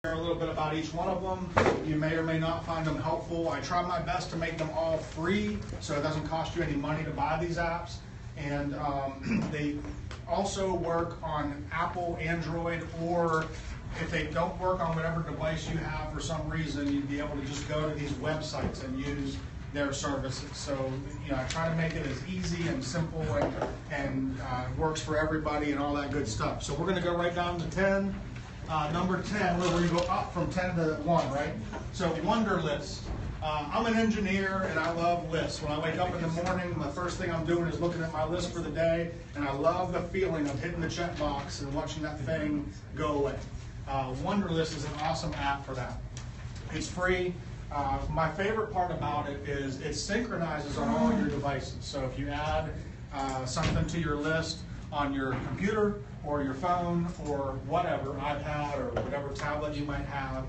A little bit about each one of them. You may or may not find them helpful. I try my best to make them all free so it doesn't cost you any money to buy these apps. And they also work on Apple, Android, or if they don't work on whatever device you have for some reason, you'd be able to just go to these websites and use their services. So, I try to make it as easy and simple and works for everybody and all that good stuff. So we're going to go right down to 10. Number 10, we're going to go up from 10 to 1, right? So Wonder List. I'm an engineer and I love lists. When I wake up in the morning, the first thing I'm doing is looking at my list for the day, and I love the feeling of hitting the check box and watching that thing go away. Wonder List is an awesome app for that. It's free. My favorite part about it is it synchronizes on all your devices. So if you add something to your list on your computer or your phone or whatever, iPad or whatever tablet you might have,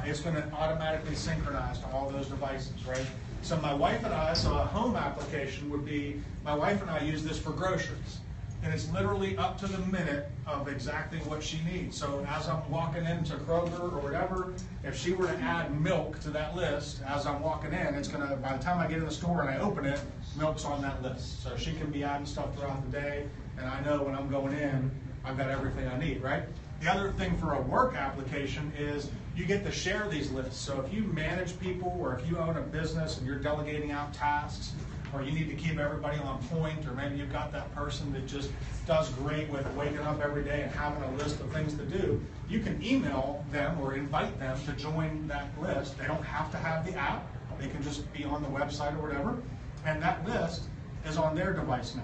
it's going to automatically synchronize to all those devices, right? So my wife and I, so a home application would be, my wife and I use this for groceries. And it's literally up to the minute of exactly what she needs. So as I'm walking into Kroger or whatever, if she were to add milk to that list as I'm walking in, it's going to, by the time I get in the store and I open it, milk's on that list. So she can be adding stuff throughout the day, and I know when I'm going in, I've got everything I need, right? The other thing for a work application is you get to share these lists. So if you manage people, or if you own a business and you're delegating out tasks, or you need to keep everybody on point, or maybe you've got that person that just does great with waking up every day and having a list of things to do, you can email them or invite them to join that list. They don't have to have the app. They can just be on the website or whatever. And that list is on their device now.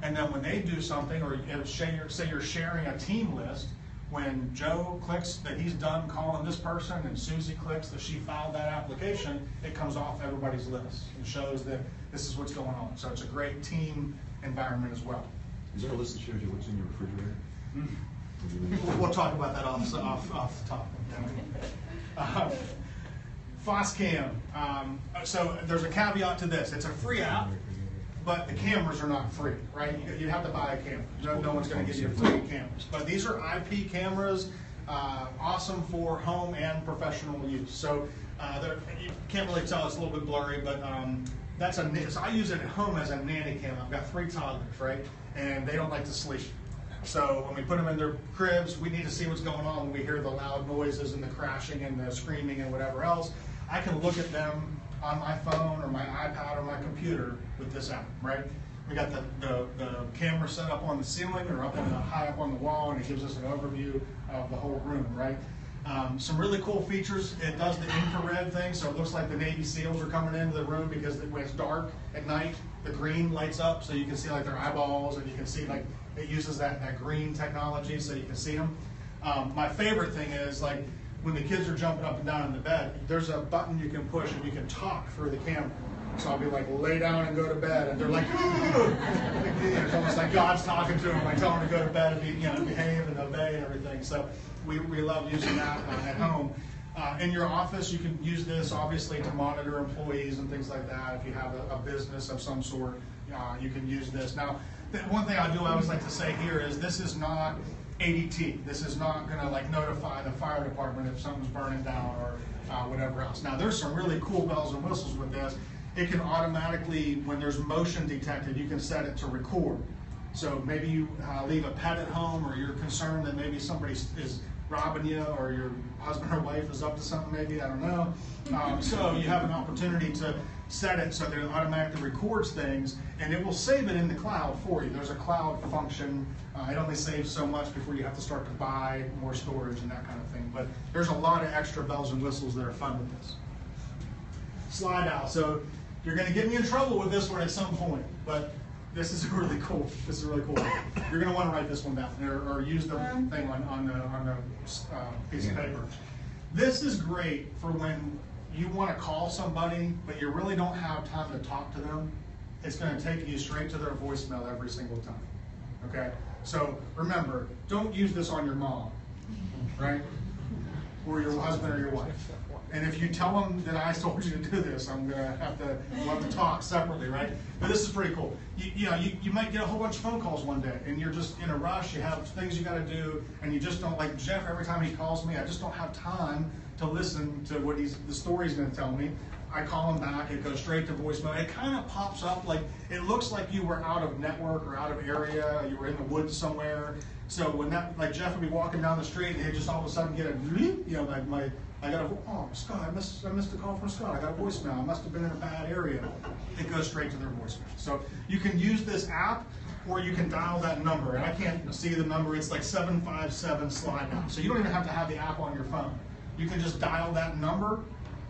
And then when they do something, or say you're sharing a team list, when Joe clicks that he's done calling this person and Susie clicks that she filed that application, it comes off everybody's list and shows that this is what's going on. So it's a great team environment as well. Is there a list that shows you what's in your refrigerator? We'll talk about that off the top. FOSCAM. So there's a caveat to this. It's a free app, but the cameras are not free, right? You have to buy a camera. No one's going to give you free cameras. But these are IP cameras, awesome for home and professional use. So you can't really tell, it's a little bit blurry, but so I use it at home as a nanny cam. I've got 3 toddlers, right? And they don't like to sleep. So when we put them in their cribs, we need to see what's going on when we hear the loud noises and the crashing and the screaming and whatever else. I can look at them on my phone or my iPad or my computer with this app, right? We got the camera set up on the ceiling or high up on the wall, and it gives us an overview of the whole room, right? Some really cool features. It does the infrared thing, so it looks like the Navy SEALs are coming into the room, because when it's dark at night, the green lights up, so you can see like their eyeballs, and you can see like it uses that green technology, so you can see them. My favorite thing is like when the kids are jumping up and down in the bed, there's a button you can push and you can talk through the camera. So I'll be like, lay down and go to bed, and they're like, it's almost like God's talking to them. I tell them to go to bed and behave and obey and everything. So we love using that at home. In your office, you can use this obviously to monitor employees and things like that. If you have a business of some sort, you can use this. Now, one thing I always like to say here is this is not ADT. This is not going to notify the fire department if something's burning down or whatever else. Now, there's some really cool bells and whistles with this. It can automatically, when there's motion detected, you can set it to record. So maybe you leave a pet at home, or you're concerned that maybe somebody is robbing you, or your husband or wife is up to something, maybe, I don't know. So you have an opportunity to set it so that it automatically records things, and it will save it in the cloud for you. There's a cloud function. It only saves so much before you have to start to buy more storage and that kind of thing. But there's a lot of extra bells and whistles that are fun with this. Slide out. So you're going to get me in trouble with this one at some point, but this is really cool. This is really cool. You're going to want to write this one down, or use the thing on the piece of paper. This is great for when you want to call somebody, but you really don't have time to talk to them. It's going to take you straight to their voicemail every single time. Okay? So remember, don't use this on your mom, right? or your husband or your wife. And if you tell them that I told you to do this, I'm gonna have to let them talk separately, right? But this is pretty cool. You might get a whole bunch of phone calls one day, and you're just in a rush. You have things you got to do, and you just don't, like Jeff. Every time he calls me, I just don't have time to listen to what the story he's gonna tell me. I call him back. It goes straight to voicemail. It kind of pops up like it looks like you were out of network or out of area. You were in the woods somewhere. So when that, like Jeff would be walking down the street, and he'd just all of a sudden get a, like I got Scott, I missed a call from Scott. I got a voicemail. I must have been in a bad area. It goes straight to their voicemail. So you can use this app, or you can dial that number. And I can't see the number. It's like 757 slide now. So you don't even have to have the app on your phone. You can just dial that number.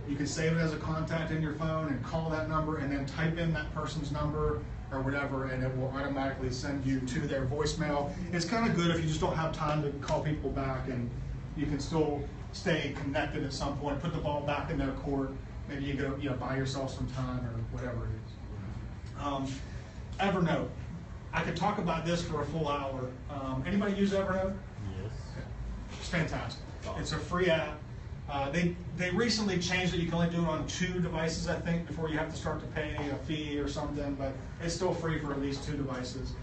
You can save it as a contact in your phone and call that number, and then type in that person's number or whatever, and it will automatically send you to their voicemail. It's kind of good if you just don't have time to call people back, and you can still stay connected at some point, put the ball back in their court. Maybe you go, buy yourself some time or whatever it is. Evernote. I could talk about this for a full hour. Anybody use Evernote? Yes. It's fantastic. It's a free app. They recently changed it. You can only do it on 2 devices, I think, before you have to start to pay a fee or something, but it's still free for at least 2 devices.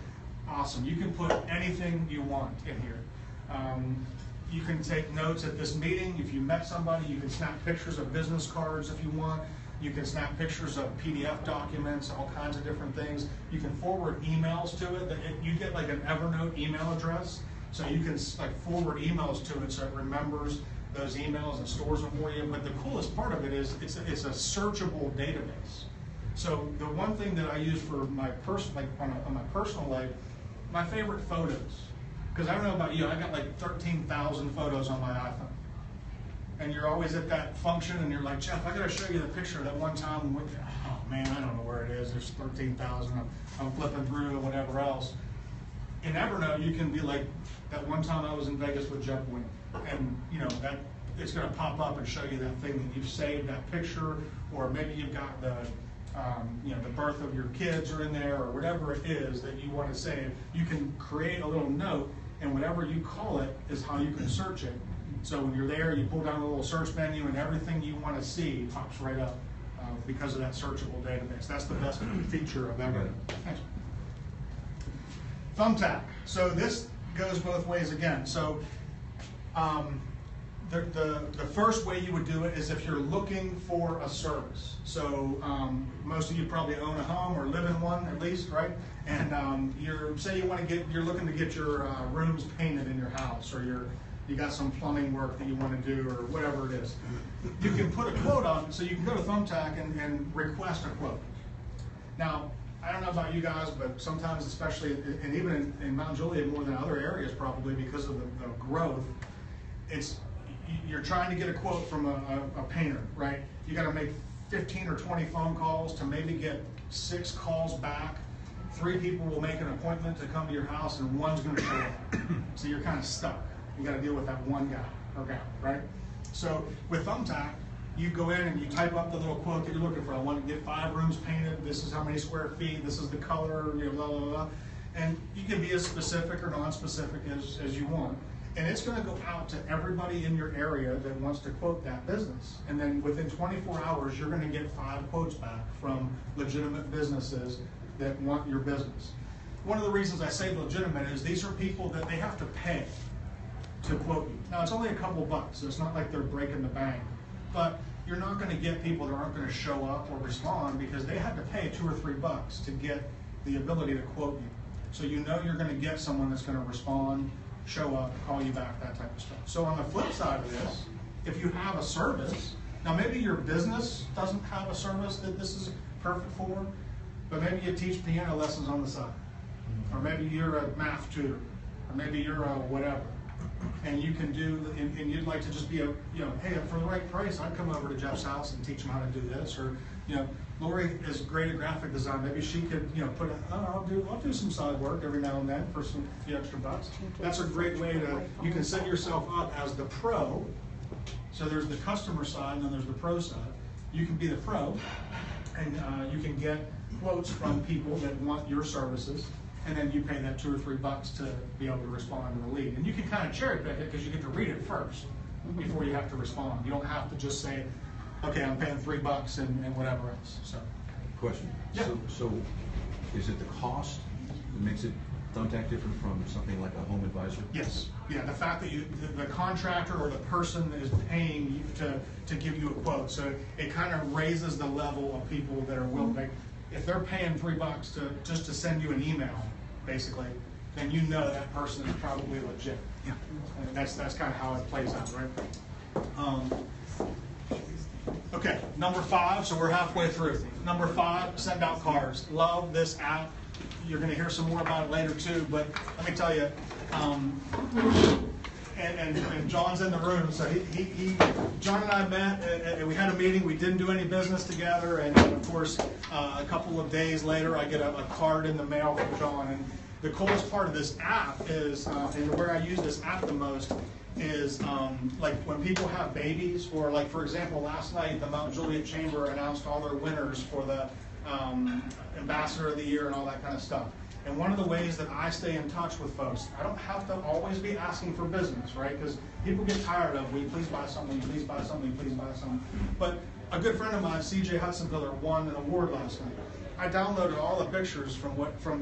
Awesome. You can put anything you want in here. You can take notes at this meeting. If you met somebody, you can snap pictures of business cards if you want. You can snap pictures of PDF documents, all kinds of different things. You can forward emails to it. You get like an Evernote email address, so you can like forward emails to it so it remembers those emails and stores them for you. But the coolest part of it is it's a searchable database. So the one thing that I use for my on my personal life, my favorite photos. Because I don't know about you, I got like 13,000 photos on my iPhone. And you're always at that function, and you're like, Jeff, I got to show you the picture of that one time. Oh man, I don't know where it is. There's 13,000. I'm flipping through or whatever else. In Evernote, you can be like, that one time I was in Vegas with Jeff Wynn, and that it's going to pop up and show you that thing that you've saved, that picture, or maybe you've got the birth of your kids are in there, or whatever it is that you want to save. You can create a little note, and whatever you call it is how you can search it. So when you're there, you pull down a little search menu, and everything you want to see pops right up because of that searchable database. That's the best feature of Evernote. Thanks. Thumbtack. So this goes both ways again. So the first way you would do it is if you're looking for a service. So most of you probably own a home or live in one at least, right? And you're looking to get your rooms painted in your house, or you got some plumbing work that you want to do, or whatever it is. You can put a quote on, so you can go to Thumbtack and request a quote. Now, I don't know about you guys, but sometimes, especially, and even in Mount Juliet more than other areas probably because of the growth, you're trying to get a quote from a painter, right? You got to make 15 or 20 phone calls to maybe get 6 calls back. 3 people will make an appointment to come to your house, and 1's going to show up. So you're kind of stuck. You got to deal with that one guy or gal, right? So with Thumbtack, you go in and you type up the little quote that you're looking for. I want to get 5 rooms painted. This is how many square feet. This is the color. Blah blah blah. And you can be as specific or non-specific as you want. And it's going to go out to everybody in your area that wants to quote that business. And then within 24 hours, you're going to get 5 quotes back from legitimate businesses that want your business. One of the reasons I say legitimate is these are people that they have to pay to quote you. Now, it's only a couple bucks, so it's not like they're breaking the bank. But you're not going to get people that aren't going to show up or respond because they had to pay $2 or $3 to get the ability to quote you. So you know you're going to get someone that's going to respond, show up, call you back, that type of stuff. So on the flip side of this, if you have a service, now maybe your business doesn't have a service that this is perfect for, but maybe you teach piano lessons on the side. Or maybe you're a math tutor, or maybe you're a whatever. And you can do, and you'd like to just be hey, for the right price, I'd come over to Jeff's house and teach him how to do this. Or, Lori is great at graphic design. Maybe she could, I'll do some side work every now and then for some few extra bucks. That's a great way you can set yourself up as the pro. So there's the customer side, and then there's the pro side. You can be the pro, and you can get quotes from people that want your services. And then you pay that $2 or $3 to be able to respond to the lead. And you can kind of cherry pick it because you get to read it first. before you have to respond. You don't have to just say, okay, I'm paying $3 and whatever else. So, Question. Yeah. So is it the cost that makes it thumbtack different from something like a home advisor? yes, yeah, the fact that the contractor or the person is paying you to give you a quote, so it kind of raises the level of people that are willing. Like, if they're paying $3 just to send you an email, basically, then you know that person is probably legit. Yeah, and that's kind of how it plays out, right? Okay, number 5. So we're halfway through. Number 5, send out cards. Love this app. You're going to hear some more about it later too, but let me tell you, and John's in the room, so John and I met, and we had a meeting. We didn't do any business together, and of course, a couple of days later, I get a card in the mail from John. And the coolest part of this app is, and where I use this app the most, is like when people have babies, or like, for example, last night the Mount Juliet Chamber announced all their winners for the Ambassador of the Year and all that kind of stuff. And one of the ways that I stay in touch with folks, I don't have to always be asking for business, right? Because people get tired of, will you please buy something, please buy something, please buy something. But a good friend of mine, CJ Hudsonviller, won an award last night. I downloaded all the pictures from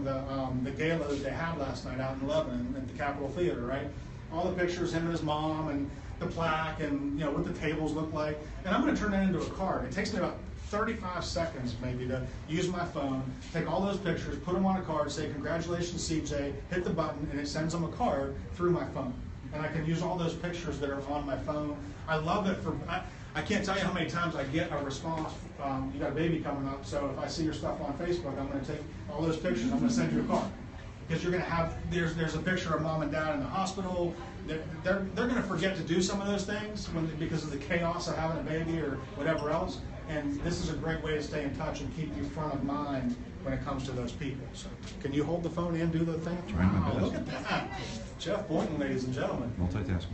the gala that they had last night out in Lebanon at the Capitol Theater, right? All the pictures, him and his mom, and the plaque, and what the tables look like. And I'm going to turn that into a card. It takes me about 35 seconds maybe to use my phone, take all those pictures, put them on a card, say congratulations CJ, hit the button, and it sends them a card through my phone. And I can use all those pictures that are on my phone. I love it. I can't tell you how many times I get a response. You got a baby coming up, so if I see your stuff on Facebook, I'm going to take all those pictures, I'm going to send you a card. Because you're going to have, there's a picture of mom and dad in the hospital. They're going to forget to do some of those things because of the chaos of having a baby or whatever else. And this is a great way to stay in touch and keep you front of mind when it comes to those people. So, can you hold the phone and do the thing? Wow, look at that. Jeff Boynton, ladies and gentlemen. Multitasking.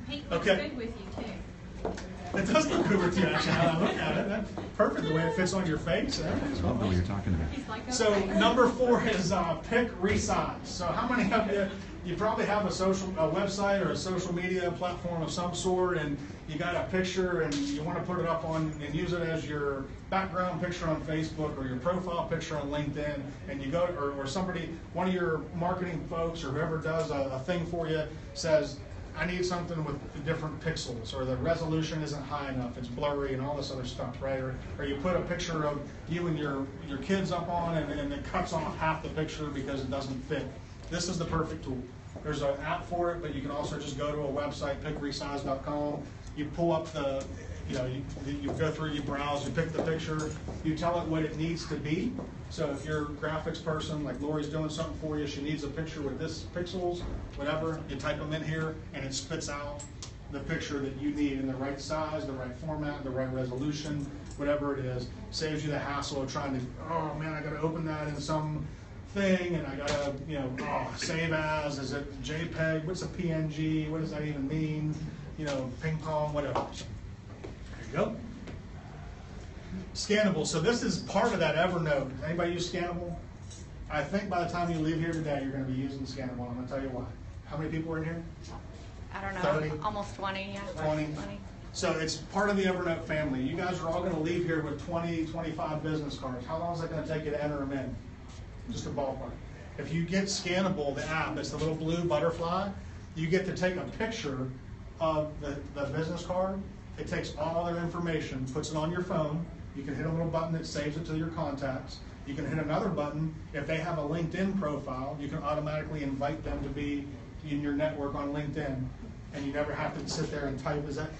Pink looks good with you, too. It does look good with you, actually, how I look at it. That's perfect, the way it fits on your face. I love the way you're talking to me. He's like, okay. So, number 4 is pick, resize. So, how many of you probably have a website or a social media platform of some sort, and you got a picture and you want to put it up on and use it as your background picture on Facebook or your profile picture on LinkedIn, and you go or somebody, one of your marketing folks or whoever does a thing for you says, I need something with different pixels, or the resolution isn't high enough, it's blurry and all this other stuff, right? Or you put a picture of you and your kids up on and it cuts off half the picture because it doesn't fit. This is the perfect tool. There's an app for it, but you can also just go to a website, pickresize.com. You pull up you go through, you browse, you pick the picture, you tell it what it needs to be. So if you're a graphics person, like Lori's doing something for you, she needs a picture with this pixels, whatever, you type them in here, and it spits out the picture that you need in the right size, the right format, the right resolution, whatever it is. Saves you the hassle of trying to, oh man, I got to open that in some thing, and I gotta, save as, is it JPEG, what's a PNG, what does that even mean, ping pong, whatever. So, there you go. Scannable, so this is part of that Evernote. Anybody use Scannable? I think by the time you leave here today, you're gonna be using Scannable. I'm gonna tell you why. How many people are in here? I don't know, 30? almost 20, yeah. 20. So it's part of the Evernote family. You guys are all gonna leave here with 20, 25 business cards. How long is it gonna take you to enter them in? Just a ballpark. If you get Scannable, the app, it's the little blue butterfly, you get to take a picture of the business card. It takes all their information, puts it on your phone. You can hit a little button that saves it to your contacts. You can hit another button. If they have a LinkedIn profile, you can automatically invite them to be in your network on LinkedIn. And you never have to sit there and type, is that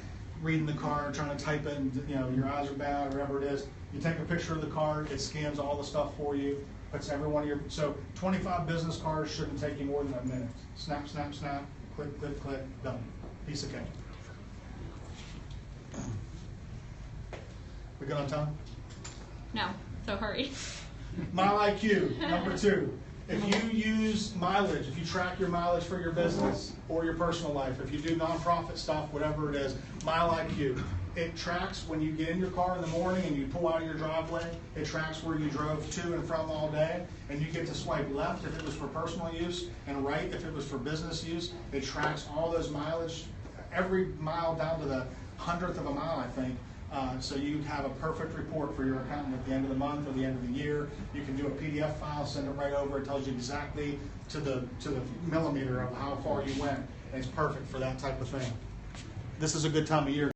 reading the card, trying to type it, and your eyes are bad, or whatever it is. You take a picture of the card, it scans all the stuff for you. Puts every one of your, so 25 business cards shouldn't take you more than a minute. Snap, snap, snap, click, click, click, done. Piece of cake. We good on time? No, so hurry. Mile IQ, number 2. If you use mileage, if you track your mileage for your business or your personal life, if you do nonprofit stuff, whatever it is, Mile IQ. It tracks when you get in your car in the morning and you pull out of your driveway, it tracks where you drove to and from all day, and you get to swipe left if it was for personal use and right if it was for business use. It tracks all those mileage every mile down to the 100th of a mile, I think. So you have a perfect report for your accountant at the end of the month or the end of the year. You can do a PDF file, send it right over. It tells you exactly to the millimeter of how far you went. And it's perfect for that type of thing. This is a good time of year